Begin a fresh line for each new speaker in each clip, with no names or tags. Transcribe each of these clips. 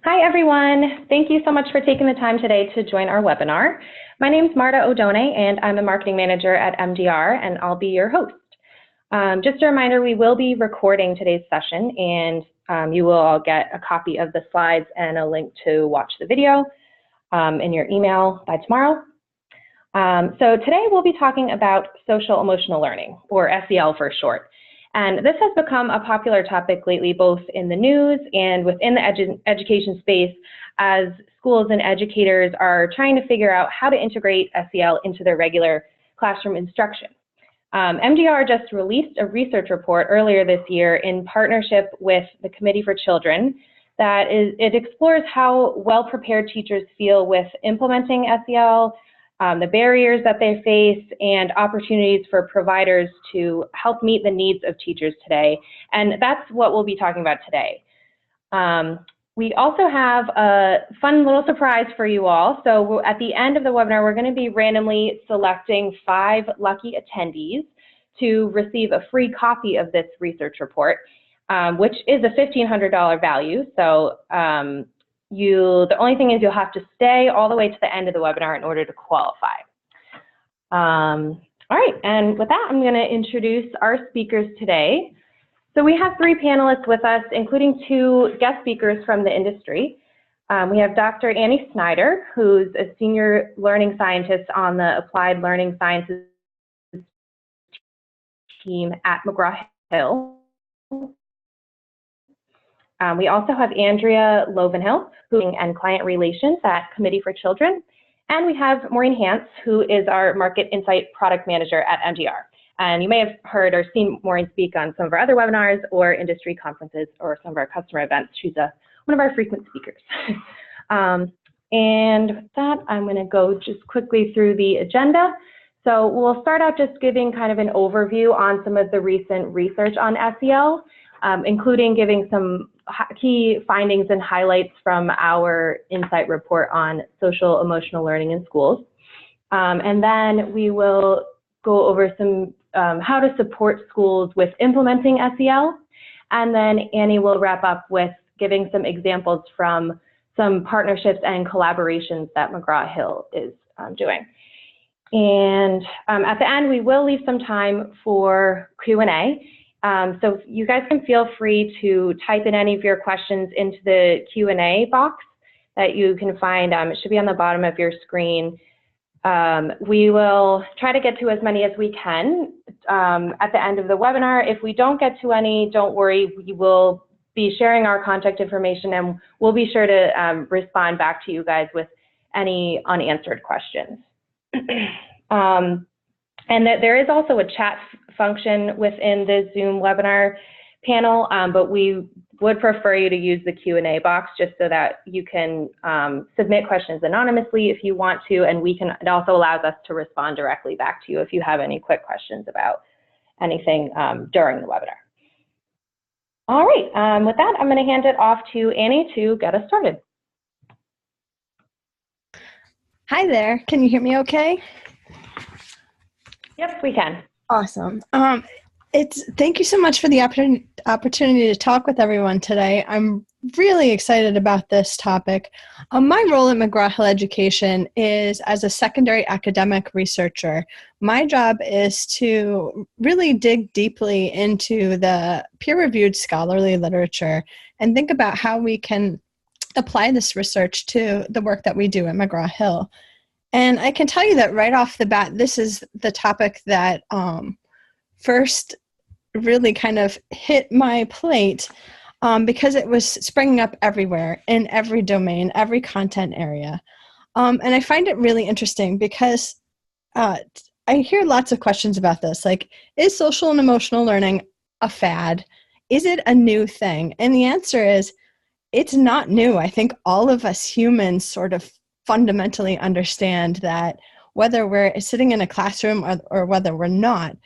Hi, everyone. Thank you so much for taking the time today to join our webinar. My name is Marta O'Done, and I'm a marketing manager at MDR, and I'll be your host. Just a reminder, we will be recording today's session, and you will all get a copy of the slides and a link to watch the video in your email by tomorrow. So today we'll be talking about social emotional learning, or SEL for short. And this has become a popular topic lately, both in the news and within the education space, as schools and educators are trying to figure out how to integrate SEL into their regular classroom instruction. MDR just released a research report earlier this year in partnership with the Committee for Children it explores how well-prepared teachers feel with implementing SEL, the barriers that they face, and opportunities for providers to help meet the needs of teachers today. And that's what we'll be talking about today. We also have a fun little surprise for you all. So at the end of the webinar, we're going to be randomly selecting 5 lucky attendees to receive a free copy of this research report, which is a $1,500 value. So the only thing is you'll have to stay all the way to the end of the webinar in order to qualify. All right, and with that, I'm going to introduce our speakers today. So we have 3 panelists with us, including 2 guest speakers from the industry. We have Dr. Annie Snyder, who's a senior learning scientist on the Applied Learning Sciences team at McGraw-Hill. We also have Andrea Lovenhill, who is in client relations at Committee for Children. And we have Maureen Hance, who is our market insight product manager at MDR. And you may have heard or seen Maureen speak on some of our other webinars or industry conferences or some of our customer events. She's one of our frequent speakers. And with that, I'm going to go just quickly through the agenda. So we'll start out just giving kind of an overview on some of the recent research on SEL, including giving some key findings and highlights from our insight report on social emotional learning in schools. And then we will go over some how to support schools with implementing SEL. And then Annie will wrap up with giving some examples from some partnerships and collaborations that McGraw-Hill is doing. And at the end, we will leave some time for Q&A. So you guys can feel free to type in any of your questions into the Q&A box that you can find. It should be on the bottom of your screen. We will try to get to as many as we can at the end of the webinar. If we don't get to any, don't worry, we will be sharing our contact information, and we'll be sure to respond back to you guys with any unanswered questions. And that there is also a chat function within the Zoom webinar panel, but we would prefer you to use the Q&A box just so that you can submit questions anonymously if you want to, and it also allows us to respond directly back to you if you have any quick questions about anything during the webinar. All right, with that, I'm going to hand it off to Annie to get us started.
Hi there, can you hear me okay?
Yep, we can.
Awesome. Thank you so much for the opportunity to talk with everyone today. I'm really excited about this topic. My role at McGraw-Hill Education is as a secondary academic researcher. My job is to really dig deeply into the peer-reviewed scholarly literature and think about how we can apply this research to the work that we do at McGraw-Hill. And I can tell you that right off the bat, this is the topic that first really kind of hit my plate because it was springing up everywhere in every domain, every content area. And I find it really interesting because I hear lots of questions about this, like, is social and emotional learning a fad? Is it a new thing? And the answer is, it's not new. I think all of us humans sort of fundamentally understand that whether we're sitting in a classroom or whether we're not,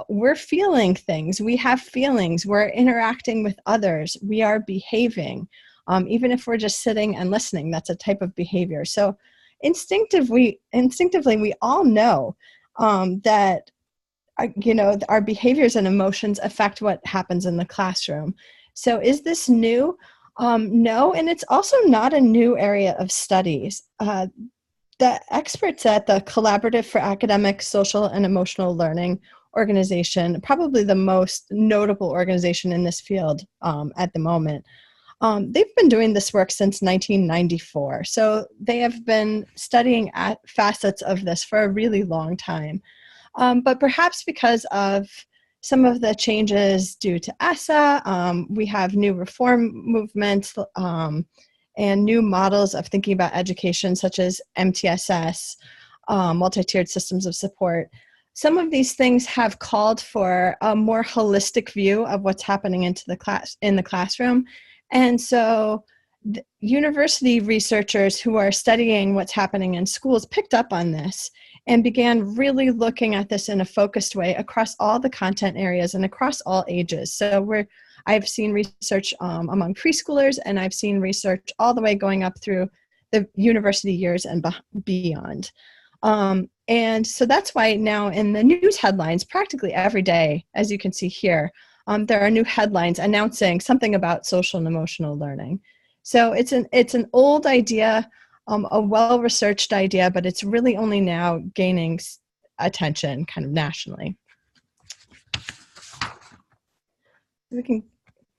we're feeling things. We have feelings. We're interacting with others. We are behaving. Even if we're just sitting and listening, that's a type of behavior. So instinctively, we all know that our behaviors and emotions affect what happens in the classroom. So is this new? No, and it's also not a new area of studies. The experts at the Collaborative for Academic, Social, and Emotional Learning organization, probably the most notable organization in this field at the moment, they've been doing this work since 1994. So they have been studying at facets of this for a really long time. But perhaps because of some of the changes due to ESSA, we have new reform movements and new models of thinking about education, such as MTSS, multi-tiered systems of support. Some of these things have called for a more holistic view of what's happening in the classroom. And so university researchers who are studying what's happening in schools picked up on this and began really looking at this in a focused way across all the content areas and across all ages. So I've seen research among preschoolers, and I've seen research all the way going up through the university years and beyond. And so that's why now in the news headlines, practically every day, as you can see here, there are new headlines announcing something about social and emotional learning. So it's an old idea, a well-researched idea, but it's really only now gaining attention kind of nationally. We can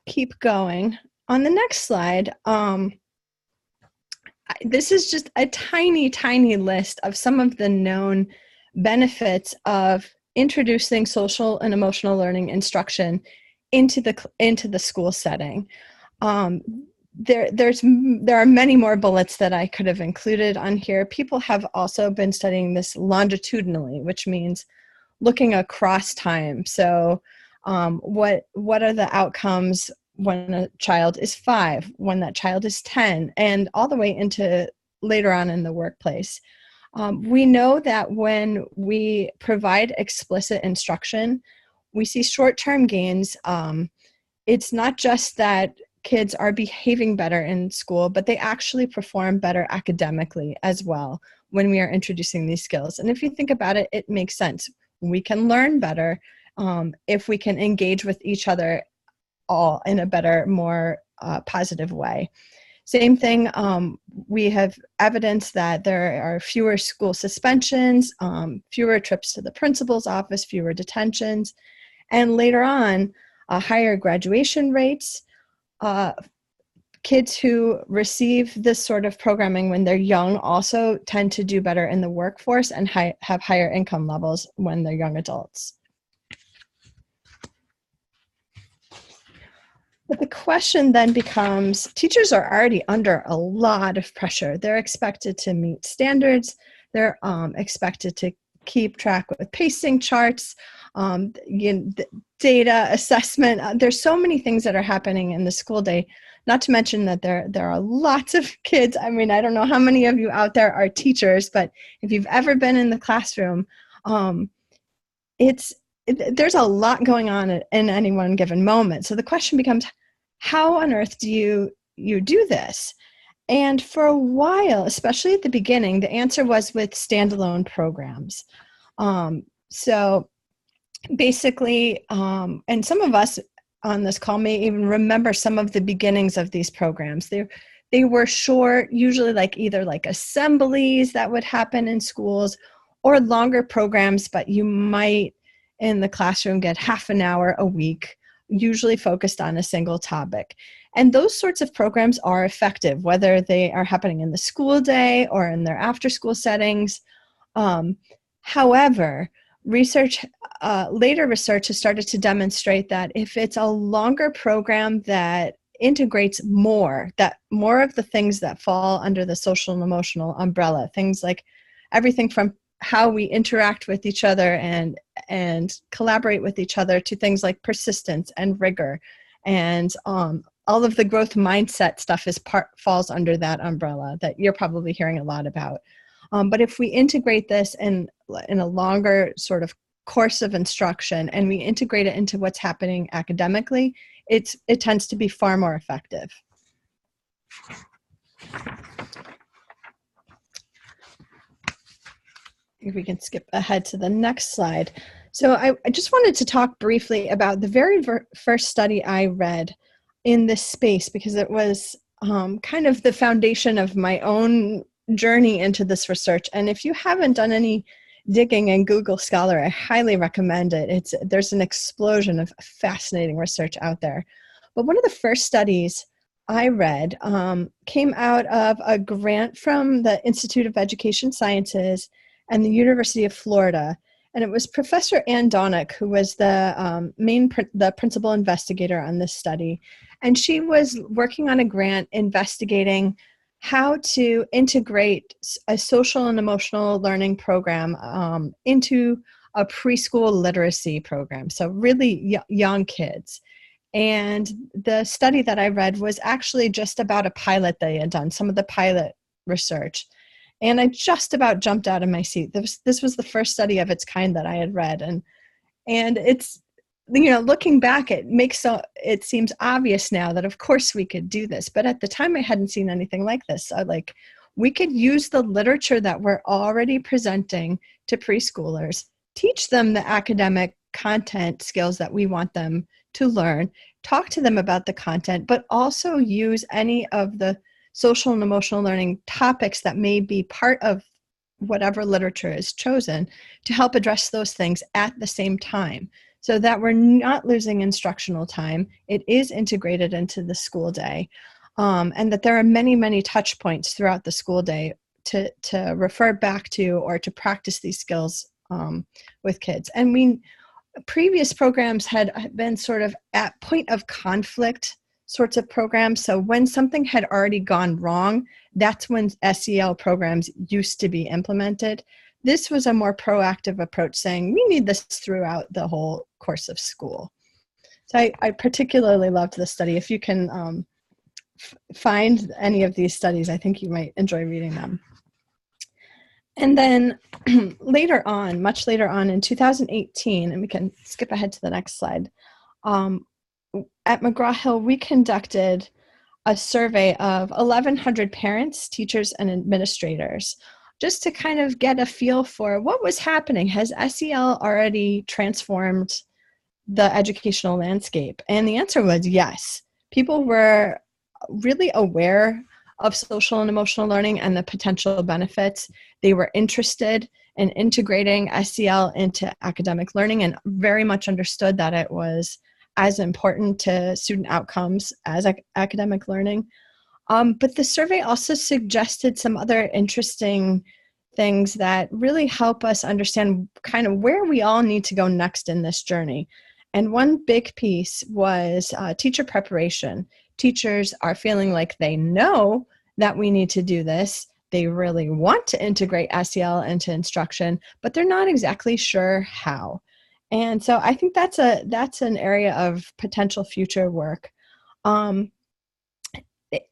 keep going. On the next slide, this is just a tiny, tiny list of some of the known benefits of introducing social and emotional learning instruction into the school setting. There are many more bullets that I could have included on here. People have also been studying this longitudinally, which means looking across time. So what are the outcomes when a child is 5, when that child is 10, and all the way into later on in the workplace. We know that when we provide explicit instruction, we see short-term gains. It's not just that kids are behaving better in school, but they actually perform better academically as well when we are introducing these skills. And if you think about it, it makes sense. We can learn better if we can engage with each other all in a better, more positive way. Same thing, we have evidence that there are fewer school suspensions, fewer trips to the principal's office, fewer detentions, and later on, higher graduation rates. Kids who receive this sort of programming when they're young also tend to do better in the workforce and have higher income levels when they're young adults. But the question then becomes, teachers are already under a lot of pressure. They're expected to meet standards. They're expected to keep track with pacing charts, data assessment. There's so many things that are happening in the school day, not to mention that there are lots of kids. I mean, I don't know how many of you out there are teachers, but if you've ever been in the classroom, there's a lot going on in any one given moment. So the question becomes, how on earth do you do this? And for a while, especially at the beginning, the answer was with standalone programs. So basically, and some of us on this call may even remember some of the beginnings of these programs. They were short, usually either assemblies that would happen in schools, or longer programs, but you might in the classroom get half an hour a week, usually focused on a single topic. And those sorts of programs are effective, whether they are happening in the school day or in their after-school settings. However, later research has started to demonstrate that if it's a longer program that integrates more of the things that fall under the social and emotional umbrella, things like everything from how we interact with each other and collaborate with each other to things like persistence and rigor, and all of the growth mindset stuff falls under that umbrella that you're probably hearing a lot about. But if we integrate this in a longer sort of course of instruction and we integrate it into what's happening academically, it tends to be far more effective. If we can skip ahead to the next slide. So I just wanted to talk briefly about the very first study I read in this space because it was kind of the foundation of my own journey into this research. And if you haven't done any digging in Google Scholar, I highly recommend it. There's an explosion of fascinating research out there. But one of the first studies I read came out of a grant from the Institute of Education Sciences and the University of Florida. And it was Professor Ann Donnick who was the principal investigator on this study. And she was working on a grant investigating how to integrate a social and emotional learning program into a preschool literacy program. So really young kids. And the study that I read was actually just about a pilot they had done, some of the pilot research. And I just about jumped out of my seat. This was the first study of its kind that I had read. And it's, looking back, it seems obvious now that of course we could do this. But at the time I hadn't seen anything like this. We could use the literature that we're already presenting to preschoolers, teach them the academic content skills that we want them to learn, talk to them about the content, but also use any of the social and emotional learning topics that may be part of whatever literature is chosen to help address those things at the same time so that we're not losing instructional time. It is integrated into the school day, and that there are many, many touch points throughout the school day to refer back to or to practice these skills with kids. And previous programs had been sort of at point of conflict sorts of programs. So when something had already gone wrong, that's when SEL programs used to be implemented. This was a more proactive approach saying, we need this throughout the whole course of school. So I particularly loved this study. If you can find any of these studies, I think you might enjoy reading them. And then later on, much later on in 2018, and we can skip ahead to the next slide, at McGraw-Hill, we conducted a survey of 1,100 parents, teachers, and administrators, just to kind of get a feel for what was happening. Has SEL already transformed the educational landscape? And the answer was yes. People were really aware of social and emotional learning and the potential benefits. They were interested in integrating SEL into academic learning and very much understood that it was as important to student outcomes as academic learning. But the survey also suggested some other interesting things that really help us understand kind of where we all need to go next in this journey. And one big piece was teacher preparation. Teachers are feeling like they know that we need to do this. They really want to integrate SEL into instruction, but they're not exactly sure how. And so I think that's an area of potential future work.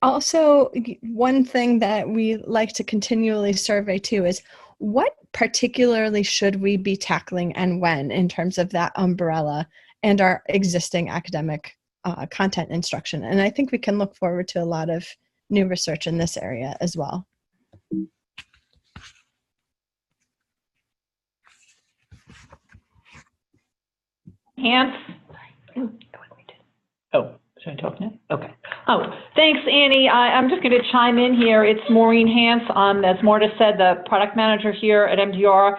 Also, one thing that we like to continually survey too is what particularly should we be tackling and when in terms of that umbrella and our existing academic content instruction. And I think we can look forward to a lot of new research in this area as well.
Hans? Oh, should I talk now? Okay. Oh, thanks, Annie. I'm just going to chime in here. It's Maureen Hans. As Marta said, the product manager here at MDR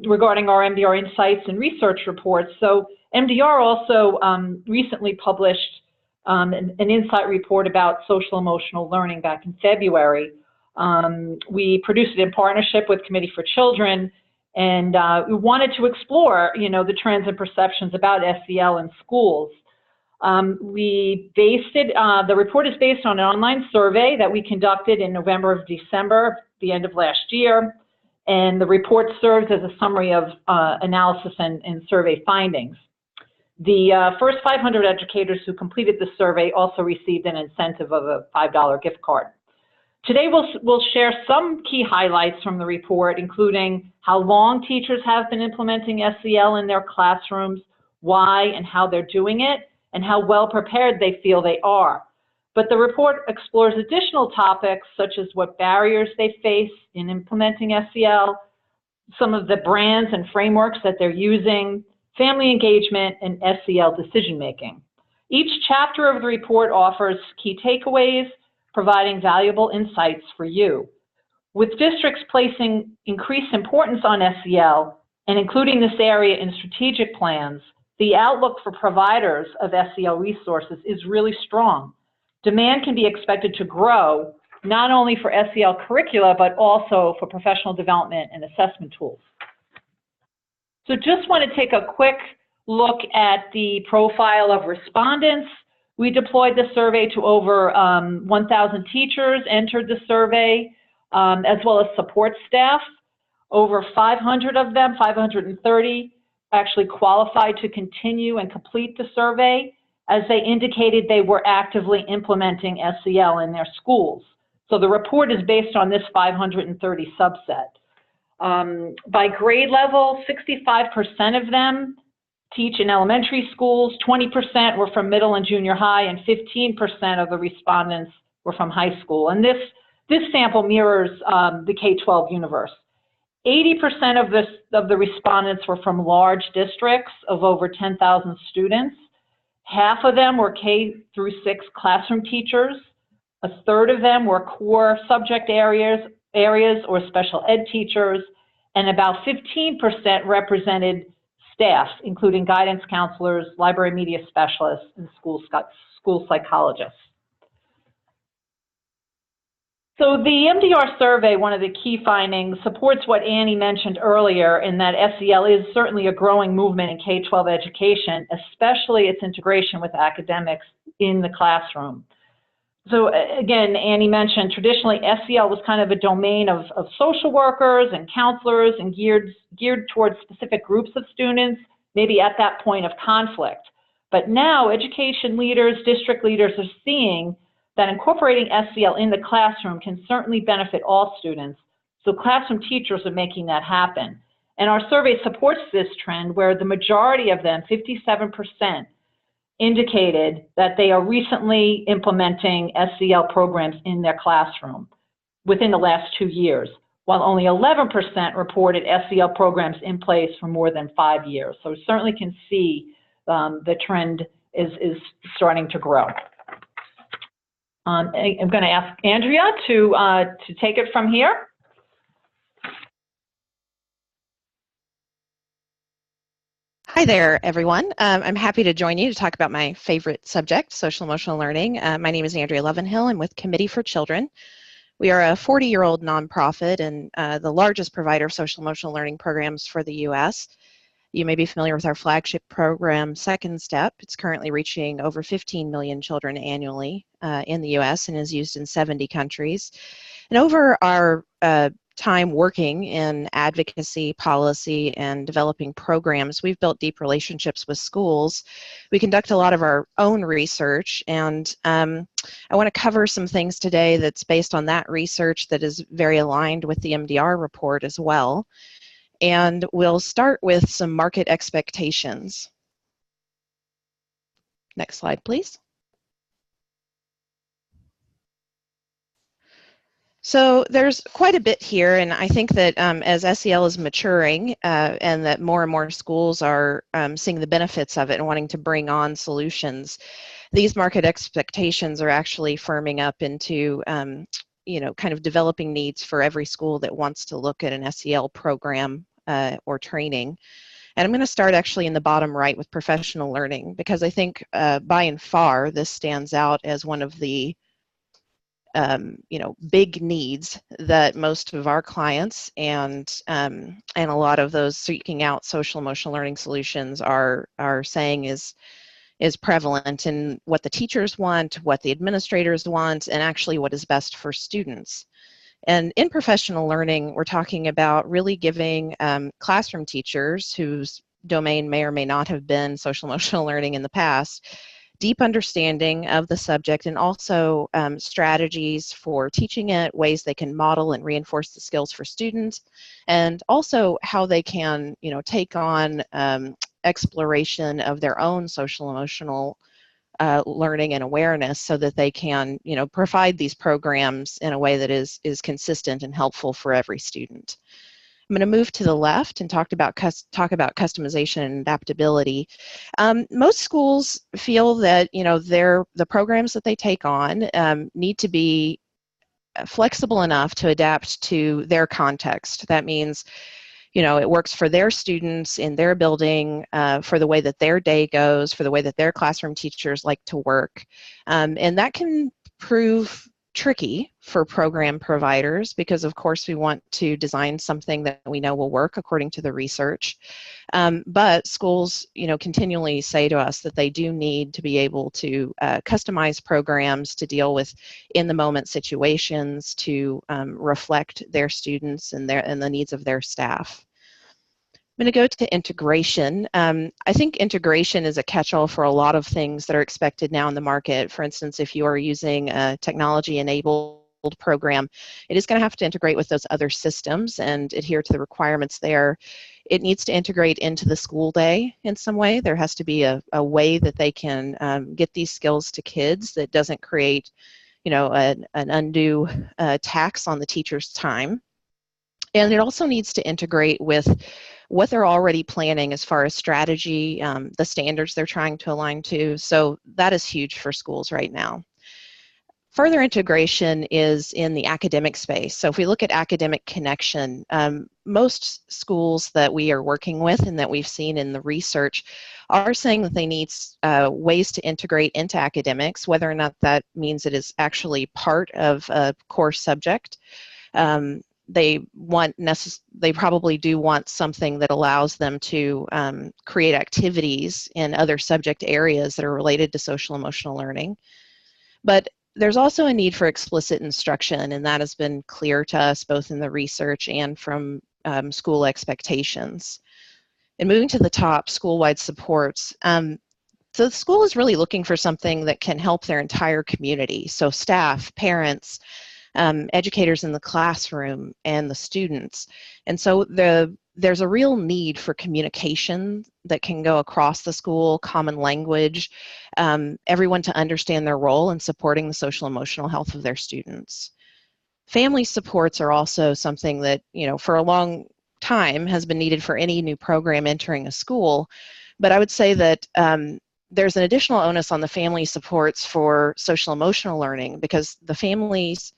regarding our MDR insights and research reports. So MDR also recently published an insight report about social emotional learning back in February. We produced it in partnership with Committee for Children, and we wanted to explore, the trends and perceptions about SEL in schools. The report is based on an online survey that we conducted in November, December, the end of last year, and the report serves as a summary of analysis and survey findings. The first 500 educators who completed the survey also received an incentive of a $5 gift card. Today we'll share some key highlights from the report, including how long teachers have been implementing SEL in their classrooms, why and how they're doing it, and how well prepared they feel they are. But the report explores additional topics such as what barriers they face in implementing SEL, some of the brands and frameworks that they're using, family engagement, and SEL decision making. Each chapter of the report offers key takeaways, providing valuable insights for you. With districts placing increased importance on SEL and including this area in strategic plans, the outlook for providers of SEL resources is really strong. Demand can be expected to grow, not only for SEL curricula, but also for professional development and assessment tools. So just want to take a quick look at the profile of respondents. We deployed the survey to over 1,000 teachers entered the survey, as well as support staff. Over 500 of them, 530, actually qualified to continue and complete the survey, as they indicated they were actively implementing SEL in their schools. So the report is based on this 530 subset. By grade level, 65% of them teach in elementary schools, 20% were from middle and junior high, and 15% of the respondents were from high school. And this sample mirrors the K-12 universe. 80% of the respondents were from large districts of over 10,000 students. Half of them were K through 6 classroom teachers. A third of them were core subject areas or special ed teachers, and about 15% represented staff, including guidance counselors, library media specialists, and school psychologists. So the MDR survey, one of the key findings, supports what Annie mentioned earlier in that SEL is certainly a growing movement in K-12 education, especially its integration with academics in the classroom. So again, Annie mentioned traditionally SEL was kind of a domain of social workers and counselors and geared towards specific groups of students, maybe at that point of conflict. But now education leaders, district leaders are seeing that incorporating SEL in the classroom can certainly benefit all students. So classroom teachers are making that happen. And our survey supports this trend where the majority of them, 57%, indicated that they are recently implementing SEL programs in their classroom within the last 2 years, while only 11% reported SEL programs in place for more than 5 years. So we certainly can see the trend is starting to grow. I'm going to ask Andrea to take it from here.
Hi there, everyone. I'm happy to join you to talk about my favorite subject, social emotional learning. My name is Andrea Levenhill. I'm with Committee for Children. We are a 40-year-old nonprofit and the largest provider of social emotional learning programs for the U.S. You may be familiar with our flagship program, Second Step. It's currently reaching over 15 million children annually in the U.S. and is used in 70 countries. And over our time working in advocacy, policy, and developing programs, we've built deep relationships with schools. We conduct a lot of our own research, and I want to cover some things today that's based on that research that is very aligned with the MDR report as well. And we'll start with some market expectations. Next slide, please. So there's quite a bit here, and I think that as SEL is maturing and that more and more schools are seeing the benefits of it and wanting to bring on solutions, these market expectations are actually firming up into kind of developing needs for every school that wants to look at an SEL program or training. And I'm going to start actually in the bottom right with professional learning, because I think by and far this stands out as one of the big needs that most of our clients and a lot of those seeking out social emotional learning solutions are saying is prevalent in what the teachers want, what the administrators want, and actually what is best for students. And in professional learning, we're talking about really giving classroom teachers whose domain may or may not have been social emotional learning in the past, deep understanding of the subject, and also strategies for teaching it, ways they can model and reinforce the skills for students, and also how they can, take on exploration of their own social emotional learning and awareness, so that they can, provide these programs in a way that is consistent and helpful for every student. I'm going to move to the left and talk about customization and adaptability. Most schools feel that the programs that they take on need to be flexible enough to adapt to their context. That means it works for their students in their building, for the way that their day goes, for the way that their classroom teachers like to work. And that can prove tricky for program providers because, of course, we want to design something that we know will work according to the research. But schools, continually say to us that they do need to be able to customize programs to deal with in-the-moment situations, to reflect their students and the needs of their staff. I'm going to go to integration. I think integration is a catch-all for a lot of things that are expected now in the market. For instance, if you are using a technology-enabled program, it is going to have to integrate with those other systems and adhere to the requirements there. It needs to integrate into the school day in some way. There has to be a way that they can get these skills to kids that doesn't create, an undue tax on the teacher's time. And it also needs to integrate with what they're already planning as far as strategy, the standards they're trying to align to. So that is huge for schools right now. Further integration is in the academic space. So if we look at academic connection, most schools that we are working with and that we've seen in the research are saying that they need ways to integrate into academics, whether or not that means it is actually part of a core subject. They probably do want something that allows them to create activities in other subject areas that are related to social emotional learning. But there's also a need for explicit instruction, and that has been clear to us both in the research and from school expectations. And moving to the top, school-wide supports. So the school is really looking for something that can help their entire community. So staff, parents, educators in the classroom, and the students. And so there's a real need for communication that can go across the school, common language, everyone to understand their role in supporting the social emotional health of their students. Family supports are also something that, for a long time has been needed for any new program entering a school. But I would say that there's an additional onus on the family supports for social emotional learning because the families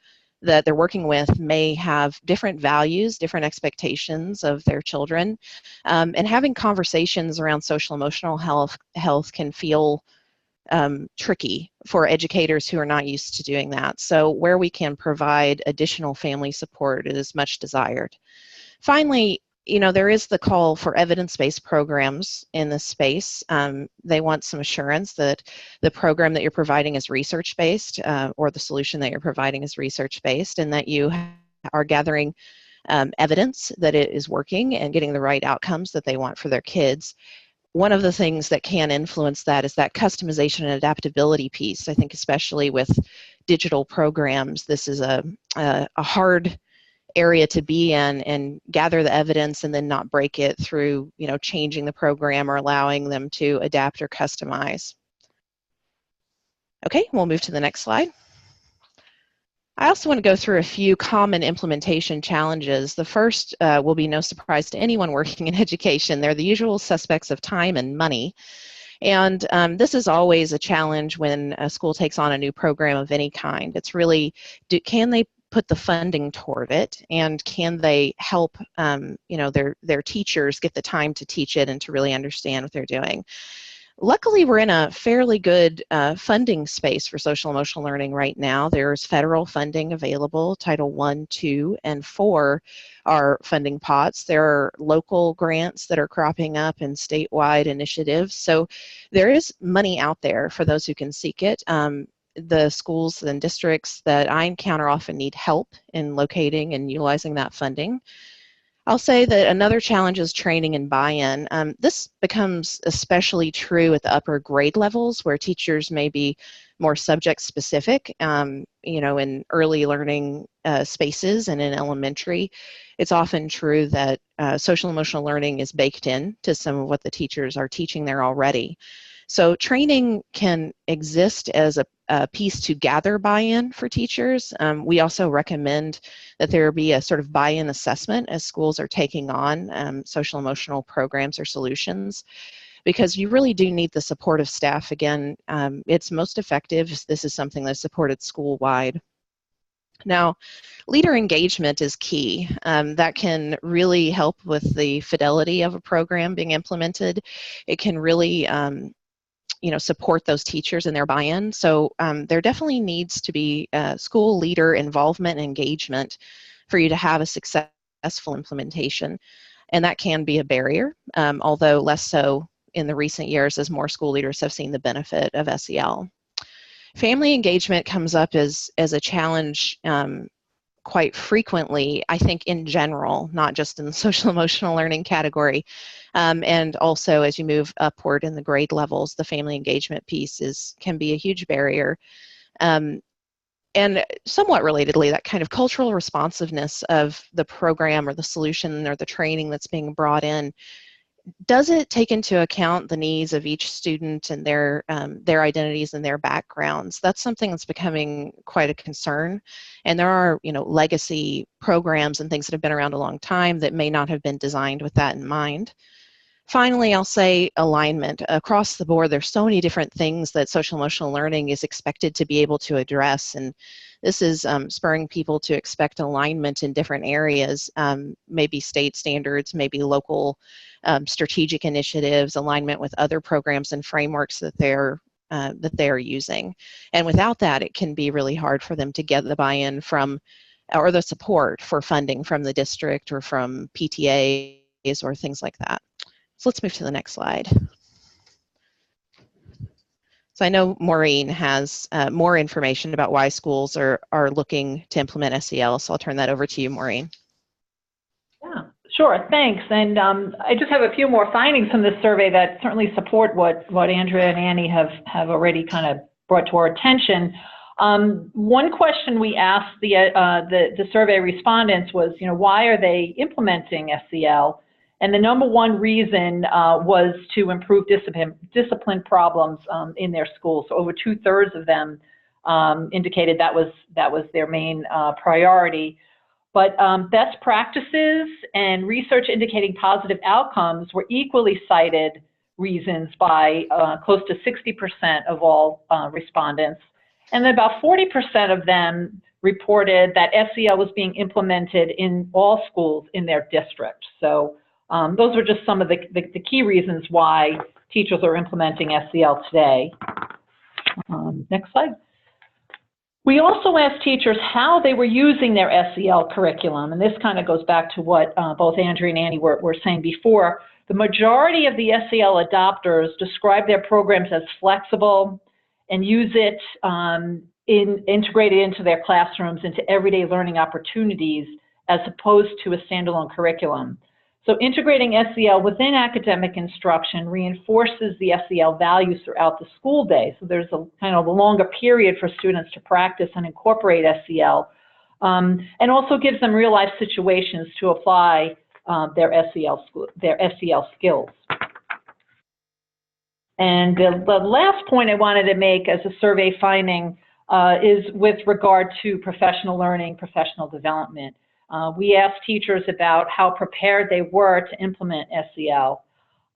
that they're working with may have different values, different expectations of their children, and having conversations around social emotional health can feel tricky for educators who are not used to doing that. So where we can provide additional family support is much desired. Finally, there is the call for evidence-based programs in this space. They want some assurance that the program that you're providing is research-based or the solution that you're providing is research-based, and that you are gathering evidence that it is working and getting the right outcomes that they want for their kids. One of the things that can influence that is that customization and adaptability piece. I think especially with digital programs, this is a hard area to be in and gather the evidence and then not break it through, changing the program or allowing them to adapt or customize. Okay, we'll move to the next slide. I also want to go through a few common implementation challenges. The first will be no surprise to anyone working in education. They're the usual suspects of time and money. And this is always a challenge when a school takes on a new program of any kind. It's really, can they put the funding toward it, and can they help their teachers get the time to teach it and to really understand what they're doing? Luckily, we're in a fairly good funding space for social emotional learning right now. There's federal funding available. Title I, II, and IV are funding pots. There are local grants that are cropping up and statewide initiatives. So there is money out there for those who can seek it. The schools and districts that I encounter often need help in locating and utilizing that funding. I'll say that another challenge is training and buy-in. This becomes especially true at the upper grade levels where teachers may be more subject specific, in early learning spaces and in elementary. It's often true that social emotional learning is baked in to some of what the teachers are teaching there already. So training can exist as a piece to gather buy-in for teachers. We also recommend that there be a sort of buy-in assessment as schools are taking on social emotional programs or solutions, because you really do need the support of staff. Again, it's most effective if this is something that's supported school-wide. Now, leader engagement is key. That can really help with the fidelity of a program being implemented. It can really support those teachers and their buy-in. So there definitely needs to be school leader involvement and engagement for you to have a successful implementation. And that can be a barrier, although less so in the recent years as more school leaders have seen the benefit of SEL. Family engagement comes up as a challenge quite frequently, I think, in general, not just in the social emotional learning category. And also as you move upward in the grade levels, the family engagement piece can be a huge barrier. And somewhat relatedly, that kind of cultural responsiveness of the program or the solution or the training that's being brought in, does it take into account the needs of each student and their identities and their backgrounds? That's something that's becoming quite a concern. And there are, legacy programs and things that have been around a long time that may not have been designed with that in mind. Finally, I'll say alignment. Across the board, there's so many different things that social emotional learning is expected to be able to address, and this is spurring people to expect alignment in different areas, maybe state standards, maybe local strategic initiatives, alignment with other programs and frameworks that they're using. And without that, it can be really hard for them to get the buy-in from, or the support for funding from the district or from PTAs or things like that. So let's move to the next slide. So I know Maureen has more information about why schools are looking to implement SEL, so I'll turn that over to you, Maureen.
Yeah, sure, thanks. And I just have a few more findings from this survey that certainly support what Andrea and Annie have already kind of brought to our attention. One question we asked the survey respondents was, why are they implementing SEL? And the number one reason was to improve discipline problems in their schools. So over 2/3 of them indicated that was their main priority. But best practices and research indicating positive outcomes were equally cited reasons by close to 60% of all respondents. And then about 40% of them reported that SEL was being implemented in all schools in their district. So those are just some of the key reasons why teachers are implementing SEL today. Next slide. We also asked teachers how they were using their SEL curriculum, and this kind of goes back to what both Andrea and Annie were saying before. The majority of the SEL adopters describe their programs as flexible and use it integrated into their classrooms, into everyday learning opportunities, as opposed to a standalone curriculum. So integrating SEL within academic instruction reinforces the SEL values throughout the school day. So there's a kind of a longer period for students to practice and incorporate SEL, and also gives them real-life situations to apply their SEL skills. And the last point I wanted to make as a survey finding is with regard to professional learning, professional development. We asked teachers about how prepared they were to implement SEL.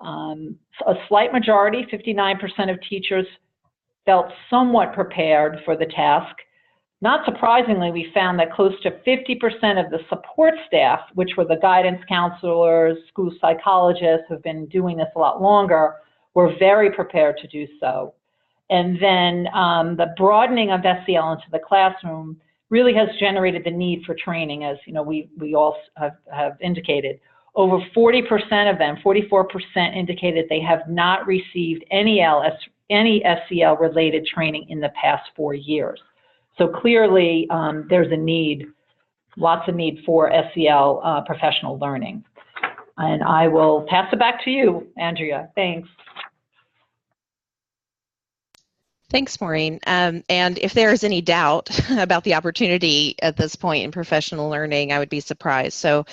A slight majority, 59% of teachers, felt somewhat prepared for the task. Not surprisingly, we found that close to 50% of the support staff, which were the guidance counselors, school psychologists who've been doing this a lot longer, were very prepared to do so. And then the broadening of SEL into the classroom really has generated the need for training, as we all have indicated. Over 40% of them, 44%, indicated they have not received any SEL-related training in the past 4 years. So clearly, there's a need, lots of need for SEL professional learning. And I will pass it back to you, Andrea. Thanks.
Thanks, Maureen. And if there is any doubt about the opportunity at this point in professional learning, I would be surprised. So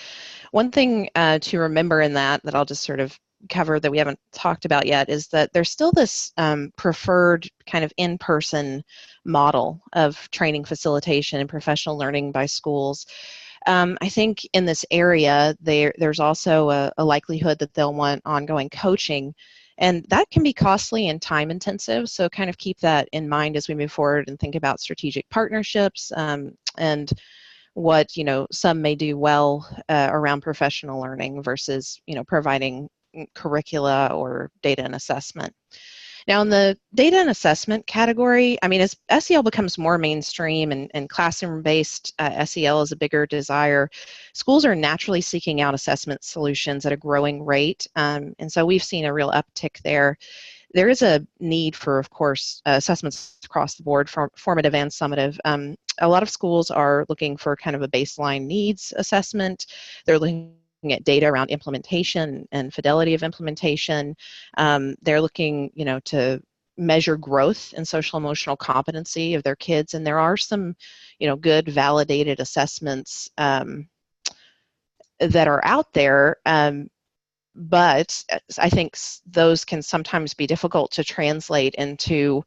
one thing to remember in that I'll just sort of cover that we haven't talked about yet is that there's still this preferred kind of in-person model of training facilitation and professional learning by schools. I think in this area, there's also a likelihood that they'll want ongoing coaching, and that can be costly and time intensive, so kind of keep that in mind as we move forward and think about strategic partnerships and what some may do well around professional learning versus providing curricula or data and assessment. Now, in the data and assessment category, I mean, as SEL becomes more mainstream and classroom-based SEL is a bigger desire, schools are naturally seeking out assessment solutions at a growing rate, and so we've seen a real uptick there. There is a need for, of course, assessments across the board, formative and summative. A lot of schools are looking for kind of a baseline needs assessment. They're looking at data around implementation and fidelity of implementation. They're looking, to measure growth and social emotional competency of their kids, and there are some, good validated assessments that are out there. But I think those can sometimes be difficult to translate into,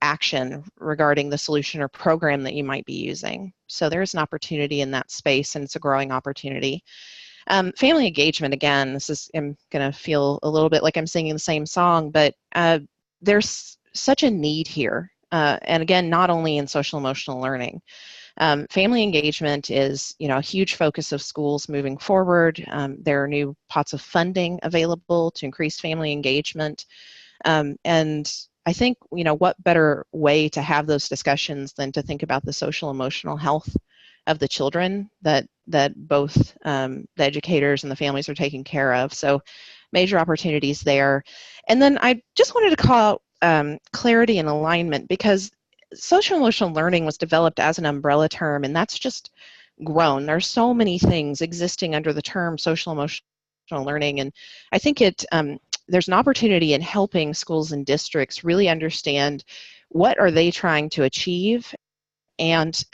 action regarding the solution or program that you might be using. So there's an opportunity in that space, and it's a growing opportunity. Family engagement, again, I'm going to feel a little bit like I'm singing the same song, but there's such a need here. And again, not only in social emotional learning. Family engagement is, a huge focus of schools moving forward. There are new pots of funding available to increase family engagement. And I think, what better way to have those discussions than to think about the social emotional health of the children that both the educators and the families are taking care of. So major opportunities there. And then I just wanted to call out clarity and alignment, because social emotional learning was developed as an umbrella term, and that's just grown. There's so many things existing under the term social emotional learning, and I think there's an opportunity in helping schools and districts really understand what are they trying to achieve, and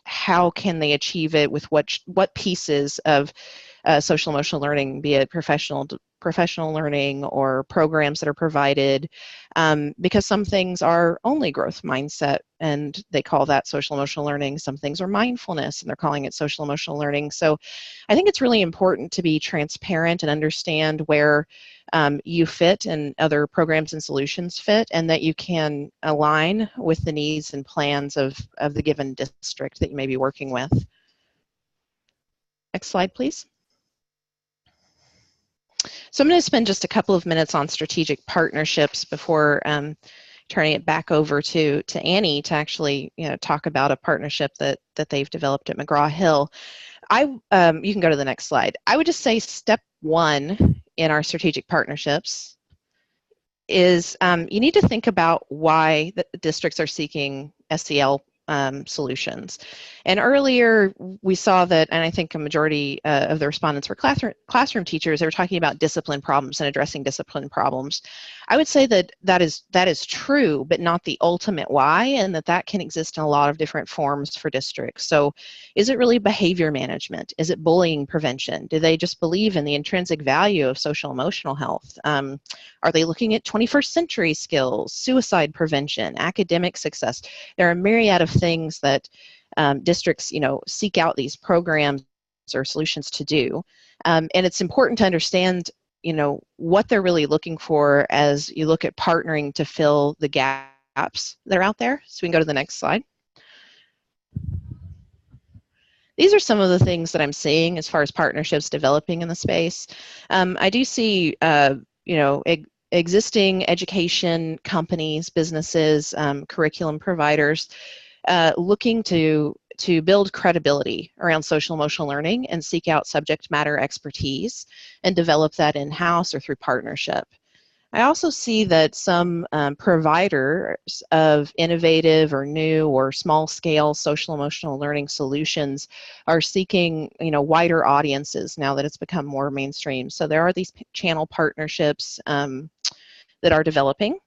how can they achieve it with what pieces of social emotional learning, be it professional learning or programs that are provided, because some things are only growth mindset and they call that social emotional learning. Some things are mindfulness and they're calling it social emotional learning. So I think it's really important to be transparent and understand where you fit and other programs and solutions fit, and that you can align with the needs and plans of the given district that you may be working with. Next slide, please. So I'm going to spend just a couple of minutes on strategic partnerships before turning it back over to Annie to actually talk about a partnership that they've developed at McGraw-Hill. You can go to the next slide. I would just say step one in our strategic partnerships is you need to think about why the districts are seeking SEL solutions. And earlier we saw that, and I think a majority of the respondents were classroom teachers. They were talking about discipline problems and addressing discipline problems. I would say that is true, but not the ultimate why, and that can exist in a lot of different forms for districts. So is it really behavior management? Is it bullying prevention? Do they just believe in the intrinsic value of social emotional health? Are they looking at 21st century skills, suicide prevention, academic success? There are a myriad of things that districts, seek out these programs or solutions to do. And it's important to understand, what they're really looking for as you look at partnering to fill the gaps that are out there. So we can go to the next slide. These are some of the things that I'm seeing as far as partnerships developing in the space. I do see, existing education companies, businesses, curriculum providers looking to build credibility around social emotional learning and seek out subject matter expertise and develop that in-house or through partnership. I also see that some providers of innovative or new or small-scale social emotional learning solutions are seeking, wider audiences now that it's become more mainstream. So there are these channel partnerships that are developing,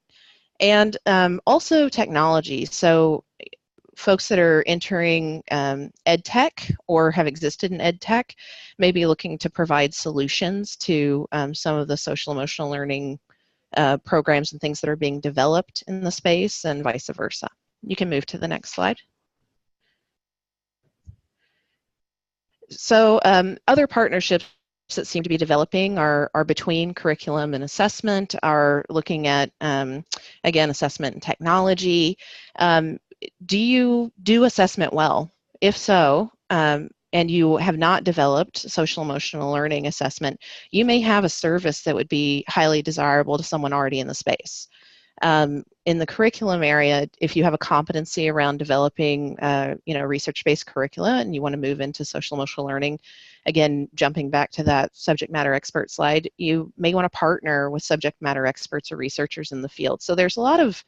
and also technology. So folks that are entering ed tech or have existed in ed tech may be looking to provide solutions to some of the social emotional learning programs and things that are being developed in the space, and vice versa. You can move to the next slide. So other partnerships that seem to be developing are between curriculum and assessment, are looking at, again, assessment and technology. Do you do assessment well? If so, and you have not developed social emotional learning assessment, you may have a service that would be highly desirable to someone already in the space. In the curriculum area, if you have a competency around developing, research-based curricula and you want to move into social emotional learning, again, jumping back to that subject matter expert slide, you may want to partner with subject matter experts or researchers in the field. So there's a lot of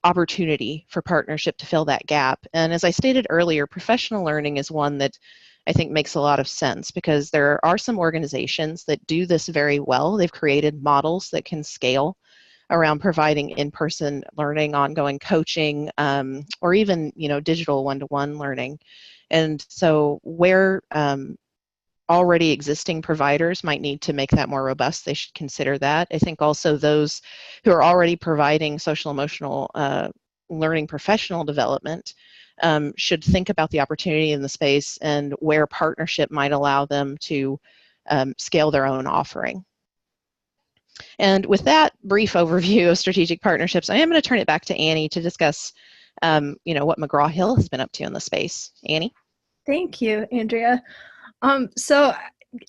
opportunity for partnership to fill that gap. And as I stated earlier, professional learning is one that I think makes a lot of sense, because there are some organizations that do this very well. They've created models that can scale around providing in-person learning, ongoing coaching, or even digital one-to-one learning. And so where already existing providers might need to make that more robust, they should consider that. I think also those who are already providing social emotional learning professional development should think about the opportunity in the space and where partnership might allow them to scale their own offering. And with that brief overview of strategic partnerships, I am going to turn it back to Annie to discuss what McGraw-Hill has been up to in the space. Annie?
Thank you, Andrea. So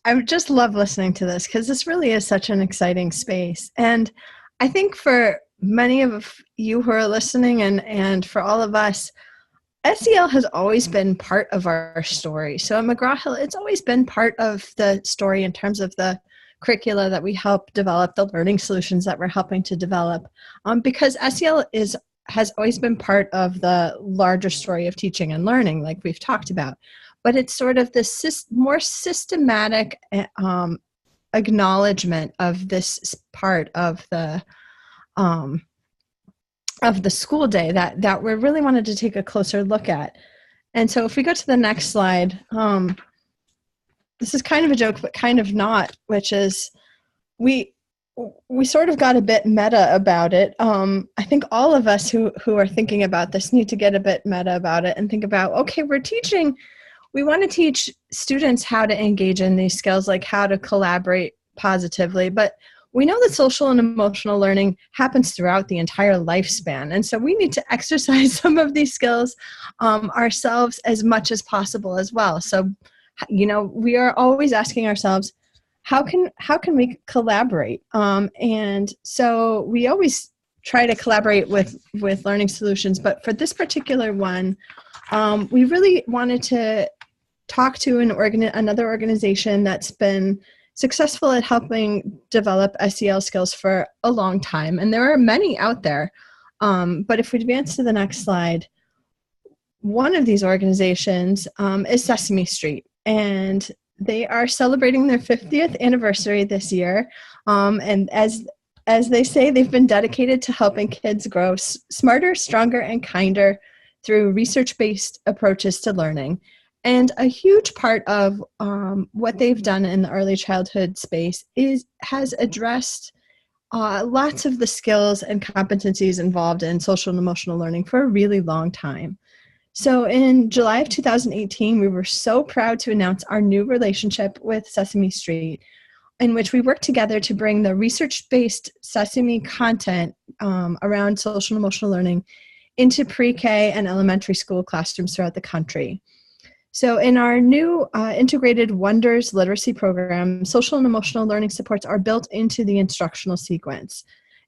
I just love listening to this, because this really is such an exciting space. And I think for many of you who are listening, and for all of us, SEL has always been part of our story. So at McGraw-Hill, it's always been part of the story in terms of the curricula that we help develop, the learning solutions that we're helping to develop, because SEL has always been part of the larger story of teaching and learning, like we've talked about. But it's sort of this more systematic acknowledgement of this part of the school day that we really wanted to take a closer look at. And so if we go to the next slide, this is kind of a joke, but kind of not, which is we sort of got a bit meta about it. I think all of us who are thinking about this need to get a bit meta about it and think about, okay, we want to teach students how to engage in these skills, like how to collaborate positively, but we know that social and emotional learning happens throughout the entire lifespan. And so we need to exercise some of these skills ourselves as much as possible as well. So, we are always asking ourselves, how can we collaborate? And so we always try to collaborate with learning solutions. But for this particular one, we really wanted to talk to another organization that's been successful at helping develop SEL skills for a long time. And there are many out there. But if we advance to the next slide, one of these organizations is Sesame Street. And they are celebrating their 50th anniversary this year. And as they say, they've been dedicated to helping kids grow smarter, stronger, and kinder through research-based approaches to learning. And a huge part of what they've done in the early childhood space has addressed lots of the skills and competencies involved in social and emotional learning for a really long time. So in July of 2018, we were so proud to announce our new relationship with Sesame Street, in which we work together to bring the research-based Sesame content around social and emotional learning into pre-K and elementary school classrooms throughout the country. So in our new integrated Wonders literacy program, social and emotional learning supports are built into the instructional sequence.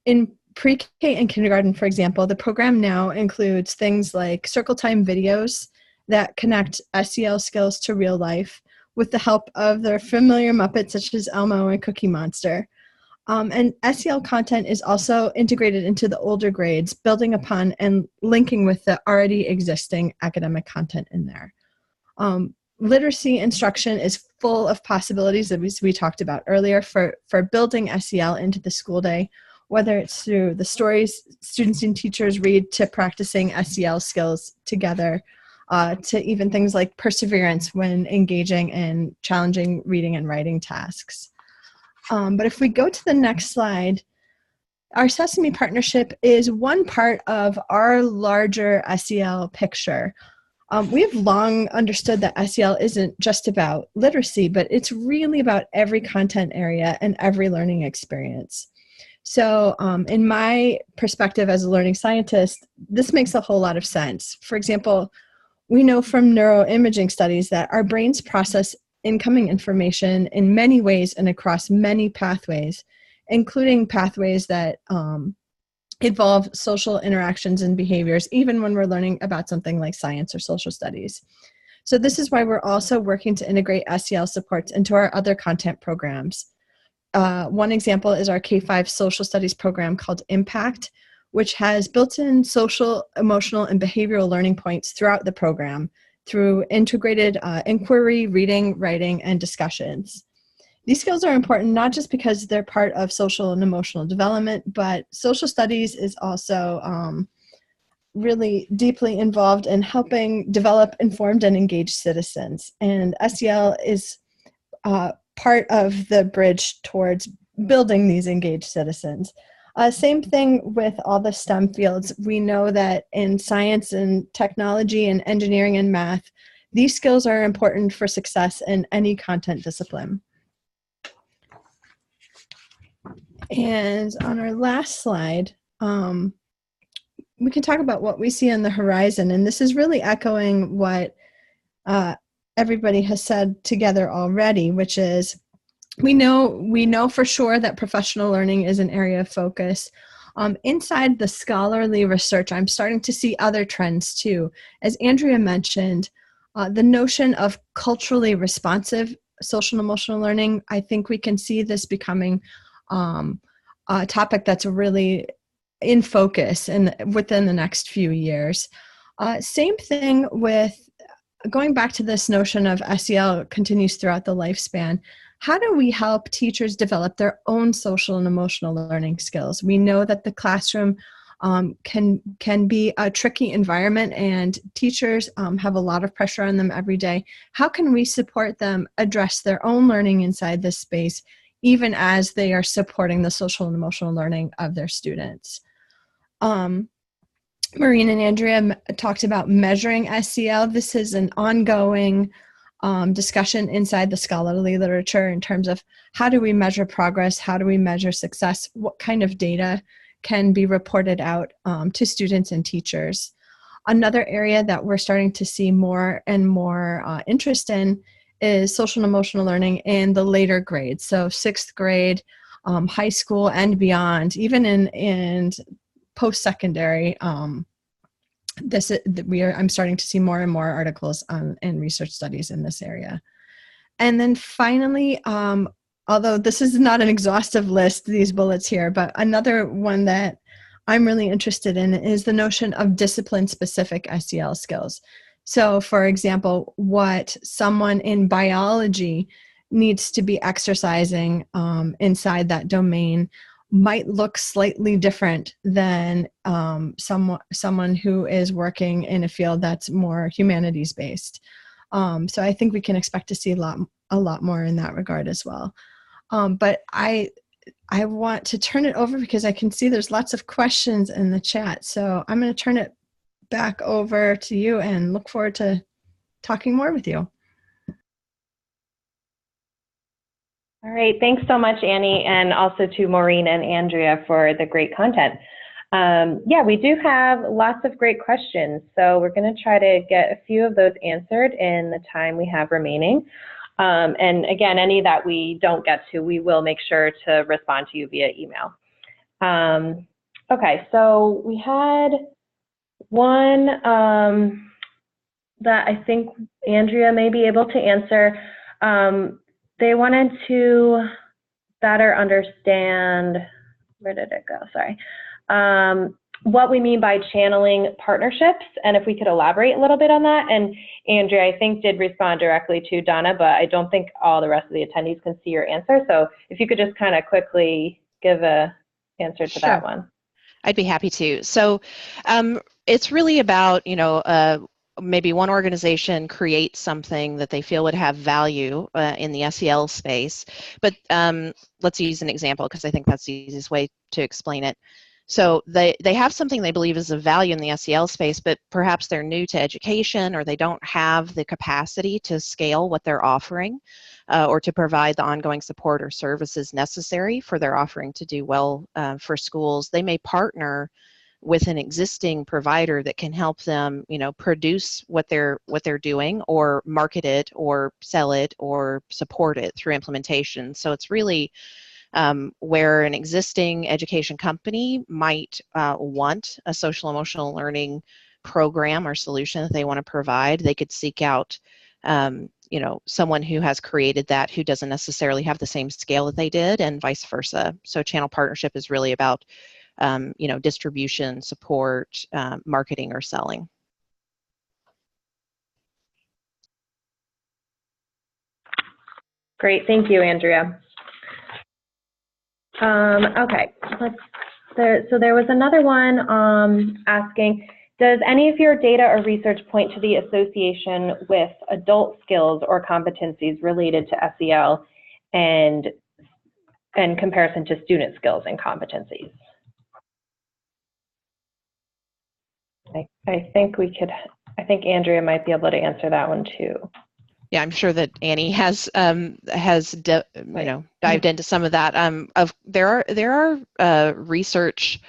In pre-K and kindergarten, for example, the program now includes things like circle time videos that connect SEL skills to real life with the help of their familiar Muppets such as Elmo and Cookie Monster. And SEL content is also integrated into the older grades, building upon and linking with the already existing academic content in there. Literacy instruction is full of possibilities, as we talked about earlier, for building SEL into the school day, whether it's through the stories students and teachers read to practicing SEL skills together, to even things like perseverance when engaging in challenging reading and writing tasks. But if we go to the next slide, our Sesame partnership is one part of our larger SEL picture. We have long understood that SEL isn't just about literacy, but it's really about every content area and every learning experience. So in my perspective as a learning scientist, this makes a whole lot of sense. For example, we know from neuroimaging studies that our brains process incoming information in many ways and across many pathways, including pathways that involve social interactions and behaviors, even when we're learning about something like science or social studies. So this is why we're also working to integrate SEL supports into our other content programs. One example is our K-5 social studies program called Impact, which has built-in social, emotional, and behavioral learning points throughout the program through integrated inquiry, reading, writing, and discussions. These skills are important not just because they're part of social and emotional development, but social studies is also really deeply involved in helping develop informed and engaged citizens. And SEL is part of the bridge towards building these engaged citizens. Same thing with all the STEM fields. We know that in science and technology and engineering and math, these skills are important for success in any content discipline. And on our last slide, we can talk about what we see on the horizon. And this is really echoing what everybody has said together already, which is we know for sure that professional learning is an area of focus. Inside the scholarly research, I'm starting to see other trends too. As Andrea mentioned, the notion of culturally responsive social and emotional learning, I think we can see this becoming a topic that's really in focus within the next few years. Same thing with going back to this notion of SEL continues throughout the lifespan. How do we help teachers develop their own social and emotional learning skills? We know that the classroom can be a tricky environment, and teachers have a lot of pressure on them every day. How can we support them address their own learning inside this space, even as they are supporting the social and emotional learning of their students? Maureen and Andrea talked about measuring SEL. This is an ongoing discussion inside the scholarly literature in terms of how do we measure progress, how do we measure success, what kind of data can be reported out to students and teachers. Another area that we're starting to see more and more interest in is social and emotional learning in the later grades, so 6th grade, high school, and beyond, even in post-secondary. I'm starting to see more and more articles and research studies in this area. And then finally, although this is not an exhaustive list, these bullets here, but another one that I'm really interested in is the notion of discipline-specific SEL skills. So for example, what someone in biology needs to be exercising inside that domain might look slightly different than someone who is working in a field that's more humanities based. So I think we can expect to see a lot more in that regard as well. But I want to turn it over because I can see there's lots of questions in the chat. So I'm going to turn it back over to you and look forward to talking more with you.
All right, thanks so much, Annie, and also to Maureen and Andrea for the great content. Yeah, we do have lots of great questions, so we're going to try to get a few of those answered in the time we have remaining. And again, any that we don't get to, we will make sure to respond to you via email. Okay, so we had one that I think Andrea may be able to answer. They wanted to better understand, where did it go? Sorry. What we mean by channeling partnerships, and if we could elaborate a little bit on that. And Andrea, I think, did respond directly to Donna, but I don't think all the rest of the attendees can see your answer. So if you could just kind of quickly give a answer to
Sure.
that one.
I'd be happy to. So it's really about, maybe one organization creates something that they feel would have value in the SEL space. But let's use an example because I think that's the easiest way to explain it. So they have something they believe is of value in the SEL space, but perhaps they're new to education or they don't have the capacity to scale what they're offering or to provide the ongoing support or services necessary for their offering to do well for schools. They may partner with an existing provider that can help them, produce what they're doing or market it or sell it or support it through implementation. So it's really where an existing education company might want a social emotional learning program or solution that they want to provide. They could seek out someone who has created that who doesn't necessarily have the same scale that they did and vice versa. So channel partnership is really about distribution, support, marketing, or selling.
Great, thank you, Andrea. Okay, so there was another one asking, does any of your data or research point to the association with adult skills or competencies related to SEL and in comparison to student skills and competencies? I think Andrea might be able to answer that one too.
Yeah, I'm sure that Annie has dived into some of that. There are research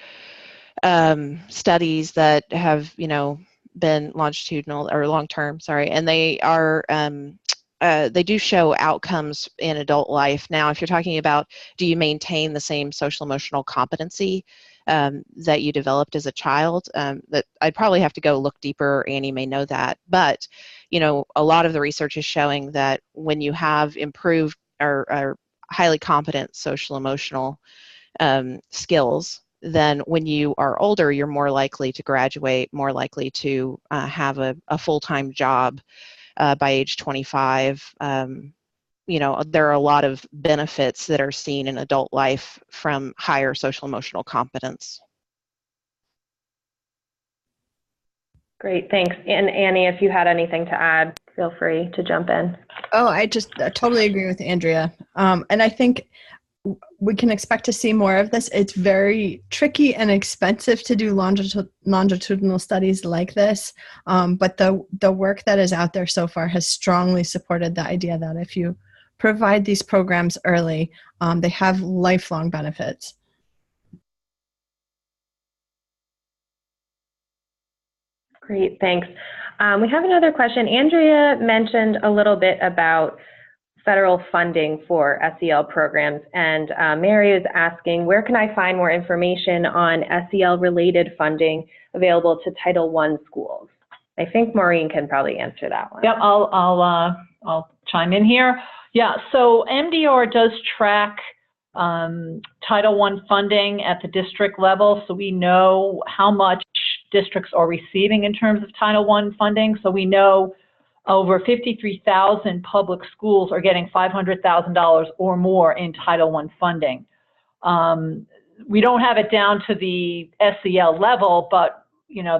studies that have been longitudinal or long term, and they are they do show outcomes in adult life. Now, if you're talking about do you maintain the same social emotional competency that you developed as a child, that I'd probably have to go look deeper. Annie may know that, but a lot of the research is showing that when you have improved or highly competent social emotional skills, then when you are older, you're more likely to graduate, more likely to have a full-time job by age 25. There are a lot of benefits that are seen in adult life from higher social emotional competence.
Great, thanks. And Annie, if you had anything to add, feel free to jump in.
Oh, I totally agree with Andrea. And I think we can expect to see more of this. It's very tricky and expensive to do longitudinal studies like this, but the work that is out there so far has strongly supported the idea that if you provide these programs early, they have lifelong benefits.
Great, thanks. We have another question. Andrea mentioned a little bit about federal funding for SEL programs, and Mary is asking, where can I find more information on SEL-related funding available to Title I schools? I think Maureen can probably answer that one.
Yep, I'll chime in here. Yeah, so MDR does track Title I funding at the district level, so we know how much districts are receiving in terms of Title I funding. So we know over 53,000 public schools are getting $500,000 or more in Title I funding. We don't have it down to the SEL level, but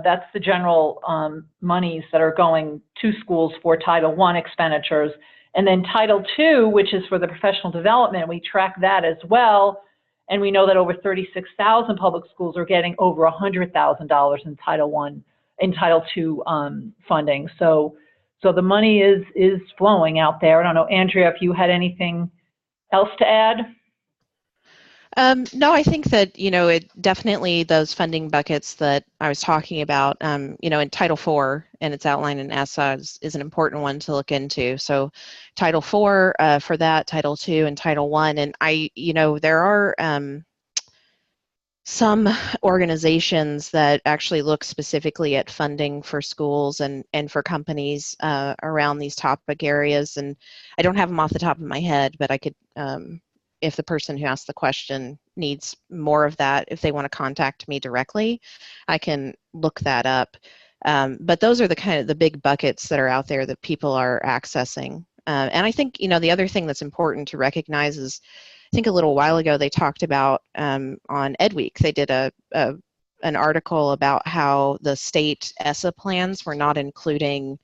that's the general monies that are going to schools for Title I expenditures. And then Title II, which is for the professional development, we track that as well. And we know that over 36,000 public schools are getting over $100,000 in Title II funding. So the money is flowing out there. I don't know, Andrea, if you had anything else to add?
No, I think that, it definitely those funding buckets that I was talking about, in Title IV, and it's outlined in ESSA, is an important one to look into. So Title IV for that, Title II, and Title I. And there are some organizations that actually look specifically at funding for schools and for companies around these topic areas. And I don't have them off the top of my head, but I could, if the person who asked the question needs more of that, if they want to contact me directly, I can look that up. But those are the big buckets that are out there that people are accessing. And I think, the other thing that's important to recognize is think a little while ago they talked about on Ed Week, they did an article about how the state ESSA plans were not including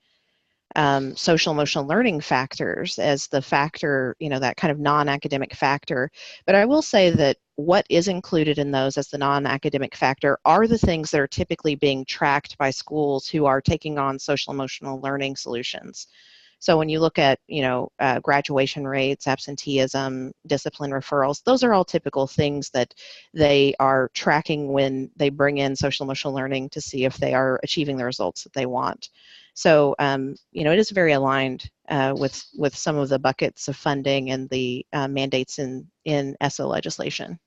social emotional learning factors as the factor, that kind of non-academic factor. But I will say that what is included in those as the non-academic factor are the things that are typically being tracked by schools who are taking on social emotional learning solutions. So when you look at, graduation rates, absenteeism, discipline referrals, those are all typical things that they are tracking when they bring in social emotional learning to see if they are achieving the results that they want. So, it is very aligned with some of the buckets of funding and the mandates in ESSA legislation.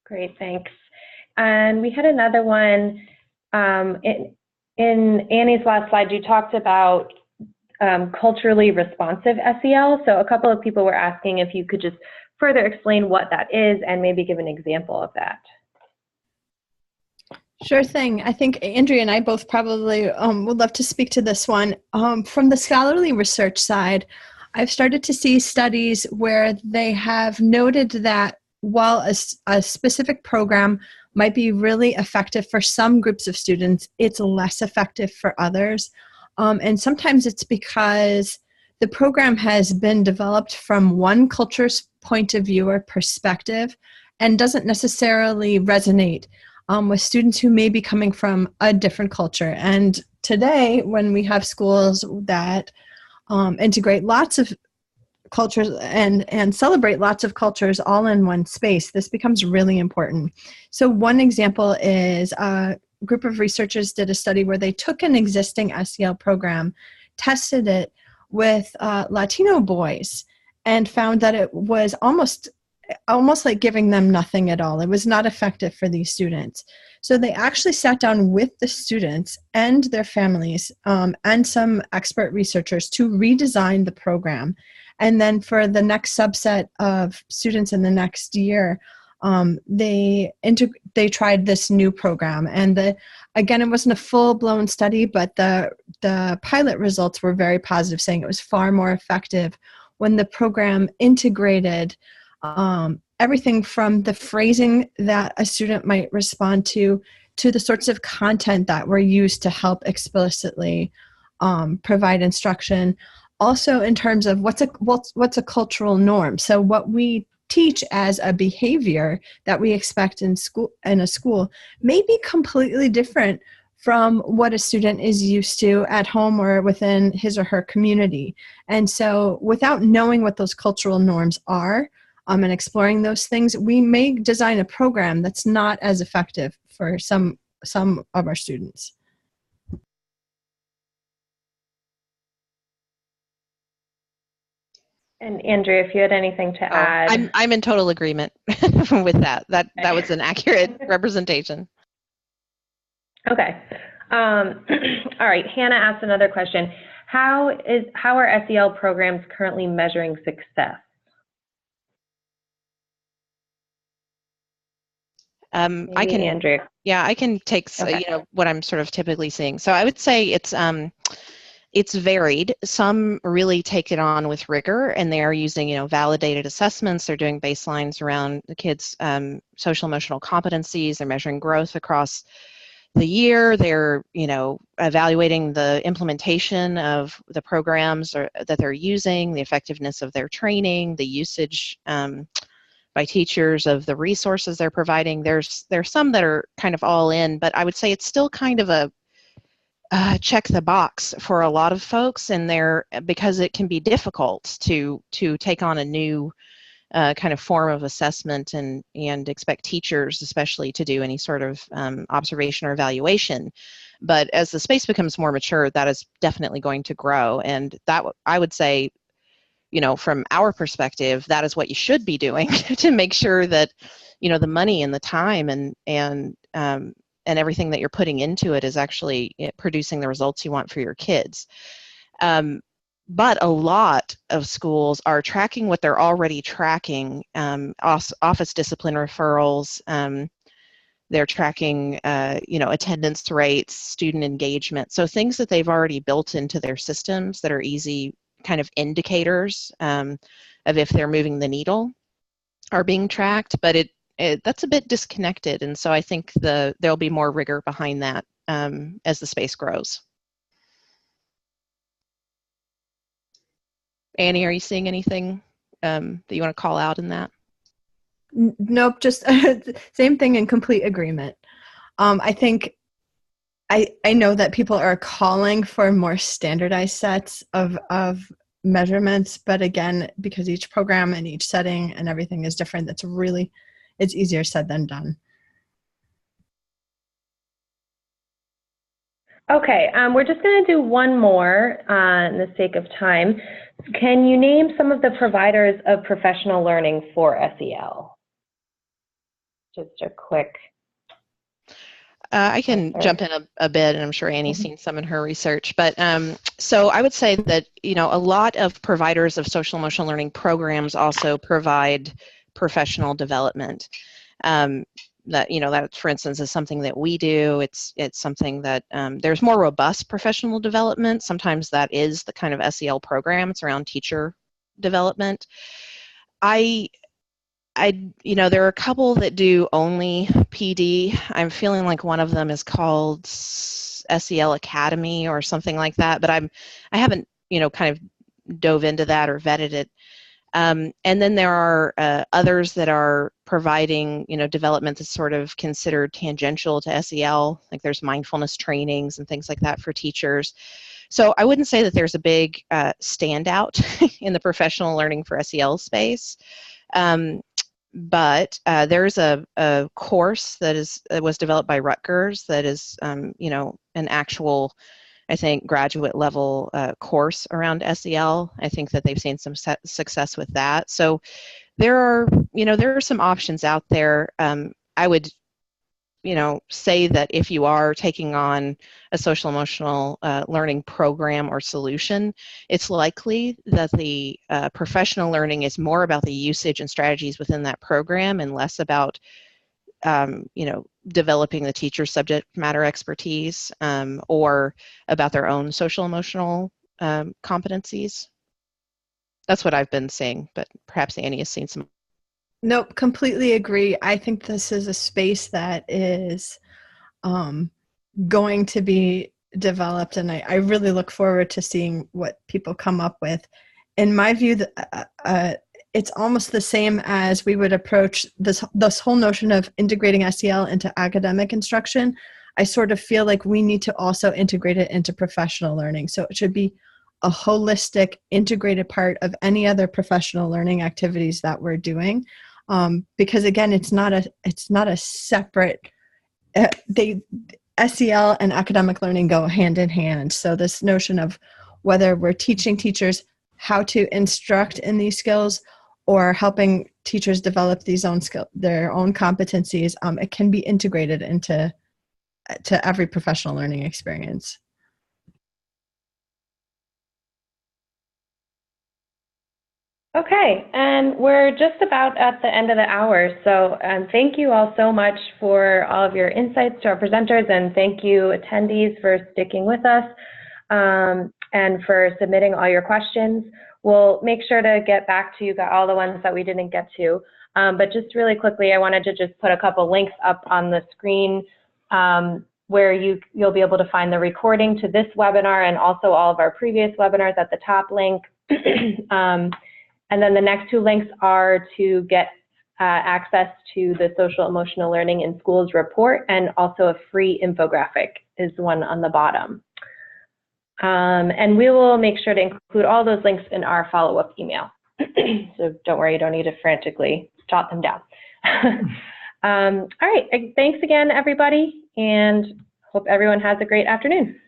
Great, thanks. And we had another one. In Annie's last slide, you talked about culturally responsive SEL. So a couple of people were asking if you could just further explain what that is and maybe give an example of that.
Sure thing. I think Andrea and I both probably would love to speak to this one. From the scholarly research side, I've started to see studies where they have noted that while a specific program might be really effective for some groups of students, it's less effective for others. And sometimes it's because the program has been developed from one culture's point of view or perspective and doesn't necessarily resonate with students who may be coming from a different culture. And today, when we have schools that integrate lots of cultures and celebrate lots of cultures all in one space, this becomes really important. So one example is a group of researchers did a study where they took an existing SEL program, tested it with Latino boys, and found that it was almost like giving them nothing at all. It was not effective for these students. So they actually sat down with the students and their families and some expert researchers to redesign the program. And then for the next subset of students in the next year, they tried this new program. And again, it wasn't a full-blown study, but the pilot results were very positive, saying it was far more effective when the program integrated everything from the phrasing that a student might respond to the sorts of content that were used to help explicitly provide instruction. Also, in terms of what's a cultural norm. So what we teach as a behavior that we expect in a school may be completely different from what a student is used to at home or within his or her community. And so without knowing what those cultural norms are, and exploring those things, we may design a program that's not as effective for some of our students.
And Andrea, if you had anything to add.
I'm in total agreement with that. That was an accurate representation.
Okay. All right. Hannah asked another question. How are SEL programs currently measuring success?
I can,
Andrea.
Yeah, I can take,
Okay.
what I'm sort of typically seeing. So I would say it's varied. Some really take it on with rigor, and they are using, validated assessments. They're doing baselines around the kids' social emotional competencies. They're measuring growth across the year. They're, evaluating the implementation of the programs that they're using, the effectiveness of their training, the usage by teachers of the resources they're providing. There's some that are kind of all in, but I would say it's still kind of a check the box for a lot of folks, and because it can be difficult to take on a new kind of form of assessment and expect teachers especially to do any sort of observation or evaluation. But as the space becomes more mature, that is definitely going to grow, and that I would say, from our perspective, that is what you should be doing to make sure that, the money and the time and everything that you're putting into it is actually producing the results you want for your kids. But a lot of schools are tracking what they're already tracking, office discipline referrals. They're tracking, attendance rates, student engagement. So things that they've already built into their systems that are easy kind of indicators of if they're moving the needle are being tracked, but that's a bit disconnected, and so I think there'll be more rigor behind that as the space grows. Annie, are you seeing anything that you want to call out in that?
Nope, just same thing, in complete agreement. I think I know that people are calling for more standardized sets of measurements, but again, because each program and each setting and everything is different, it's easier said than done.
Okay, we're just going to do one more in the sake of time. Can you name some of the providers of professional learning for SEL? Just a quick.
I can jump in a bit, and I'm sure Annie's seen some in her research. But so I would say that, you know, a lot of providers of social emotional learning programs also provide professional development. That, you know, that, for instance, is something that we do. It's something that there's more robust professional development. Sometimes that is the kind of SEL program. It's around teacher development. You know, there are a couple that do only PD. I'm feeling like one of them is called SEL Academy or something like that, but I haven't, you know, kind of dove into that or vetted it. And then there are others that are providing, you know, development that's sort of considered tangential to SEL, like there's mindfulness trainings and things like that for teachers. So I wouldn't say that there's a big standout in the professional learning for SEL space. But there's a course that was developed by Rutgers that is, you know, an actual, I think, graduate level course around SEL. I think that they've seen some success with that. So there are some options out there. I would, you know, say that if you are taking on a social emotional learning program or solution, it's likely that the professional learning is more about the usage and strategies within that program and less about, you know, developing the teacher's subject matter expertise or about their own social emotional competencies. That's what I've been seeing, but perhaps Annie has seen some.
Nope, completely agree. I think this is a space that is going to be developed, and I really look forward to seeing what people come up with. In my view, it's almost the same as we would approach this whole notion of integrating SEL into academic instruction. I sort of feel like we need to also integrate it into professional learning. So it should be a holistic, integrated part of any other professional learning activities that we're doing. Because again, it's not a separate. SEL and academic learning go hand in hand. So this notion of whether we're teaching teachers how to instruct in these skills or helping teachers develop their own competencies, it can be integrated into every professional learning experience.
Okay, and we're just about at the end of the hour, so thank you all so much for all of your insights to our presenters, and thank you attendees for sticking with us and for submitting all your questions. We'll make sure to get back to you, got all the ones that we didn't get to, but just really quickly, I wanted to just put a couple links up on the screen where you'll be able to find the recording to this webinar and also all of our previous webinars at the top link. And then the next two links are to get access to the Social Emotional Learning in Schools report, and also a free infographic is the one on the bottom. And we will make sure to include all those links in our follow-up email. So don't worry, you don't need to frantically jot them down. All right, thanks again, everybody, and hope everyone has a great afternoon.